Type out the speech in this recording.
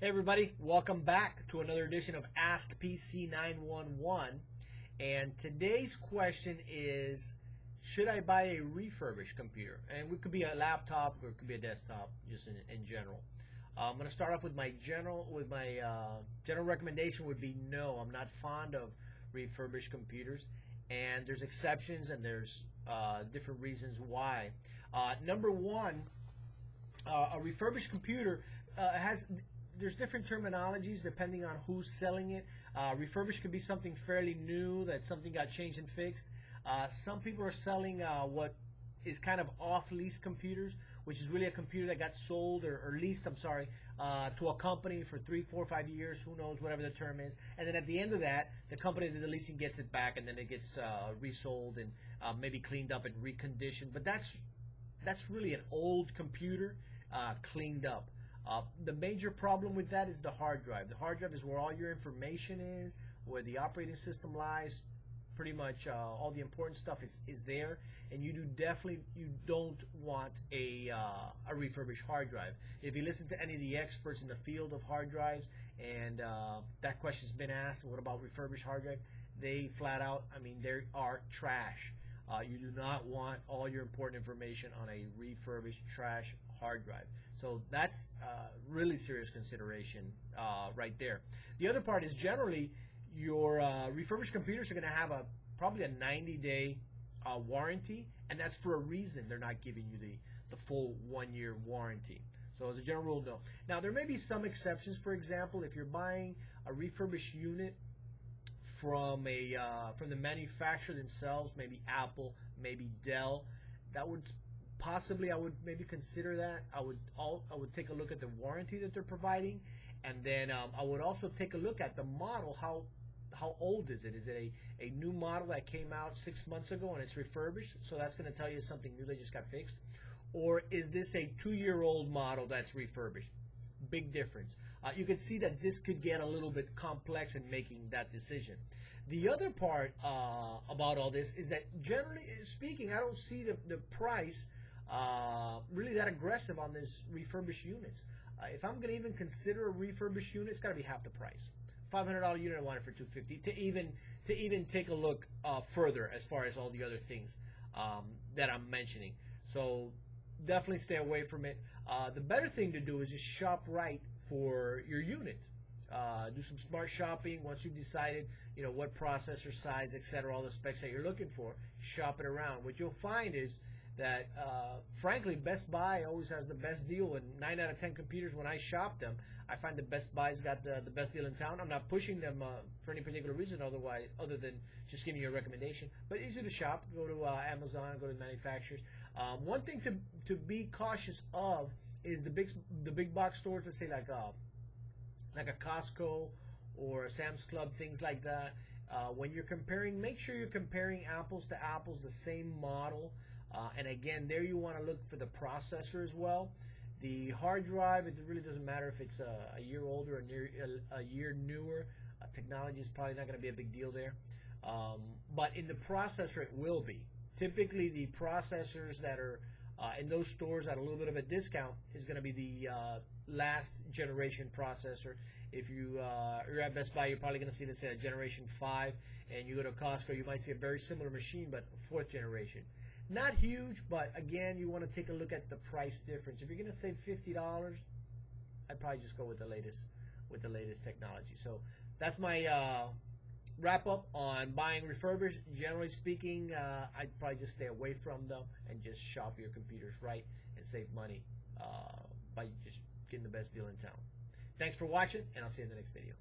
Hey everybody, welcome back to another edition of Ask PC 911. And today's question is, should I buy a refurbished computer? And it could be a laptop or it could be a desktop, just in general. I'm going to start off with my general recommendation would be no. I'm not fond of refurbished computers, and there's exceptions and there's different reasons why. Number one, a refurbished computer there's different terminologies depending on who's selling it. Refurbished could be something fairly new, that something got changed and fixed. Some people are selling what is kind of off-lease computers, which is really a computer that got sold or leased, to a company for 3, 4, 5 years, who knows, whatever the term is. And then at the end of that, the company that the leasing gets it back, and then it gets resold and maybe cleaned up and reconditioned. But that's really an old computer cleaned up. The major problem with that is the hard drive. The hard drive is where all your information is, where the operating system lies. Pretty much all the important stuff is there, and you don't want a refurbished hard drive. If you listen to any of the experts in the field of hard drives, and that question's been asked, what about refurbished hard drive? They flat out, they are trash. You do not want all your important information on a refurbished trash hard drive. So that's really serious consideration right there. The other part is generally your refurbished computers are going to have probably a 90-day warranty, and that's for a reason. They're not giving you the full 1-year warranty. So as a general rule, no. Now there may be some exceptions. For example, if you're buying a refurbished unit from the manufacturer themselves, maybe Apple, maybe Dell, that would possibly, I would maybe consider that. I would take a look at the warranty that they're providing, and then I would also take a look at the model. How old is it? Is it a new model that came out 6 months ago and it's refurbished? So that's going to tell you something new that just got fixed. Or is this a 2-year-old model that's refurbished? Big difference. You can see that this could get a little bit complex in making that decision. The other part about all this is that, generally speaking, I don't see the price really that aggressive on this refurbished units. If I'm going to even consider a refurbished unit, it's got to be half the price. $500 unit, I want it for $250 to even take a look further as far as all the other things that I'm mentioning. So definitely stay away from it. The better thing to do is just shop right for your unit. Do some smart shopping. Once you've decided, what processor size, etc., all the specs that you're looking for, shop it around. What you'll find is that, frankly, Best Buy always has the best deal. And 9 out of 10 computers, when I shop them, I find that Best Buy's got the best deal in town. I'm not pushing them for any particular reason, other than just giving you a recommendation. But easy to shop. Go to Amazon, go to manufacturers. One thing to be cautious of is the big box stores, let's say like a Costco or a Sam's Club, things like that. When you're comparing, make sure you're comparing apples to apples, the same model. And again, there you want to look for the processor as well. The hard drive, it really doesn't matter if it's a year older or a year newer. Technology is probably not going to be a big deal there. But in the processor, it will be. Typically, the processors that are in those stores at a little bit of a discount is going to be the last generation processor. If you're at Best Buy, you're probably going to see, let's say, a generation 5, and you go to Costco, you might see a very similar machine, but 4th generation. Not huge, but again, you want to take a look at the price difference. If you're going to save $50, I'd probably just go with the latest technology. So that's my wrap up on buying refurbished. Generally speaking, I'd probably just stay away from them and just shop your computers right and save money by just getting the best deal in town. Thanks for watching, and I'll see you in the next video.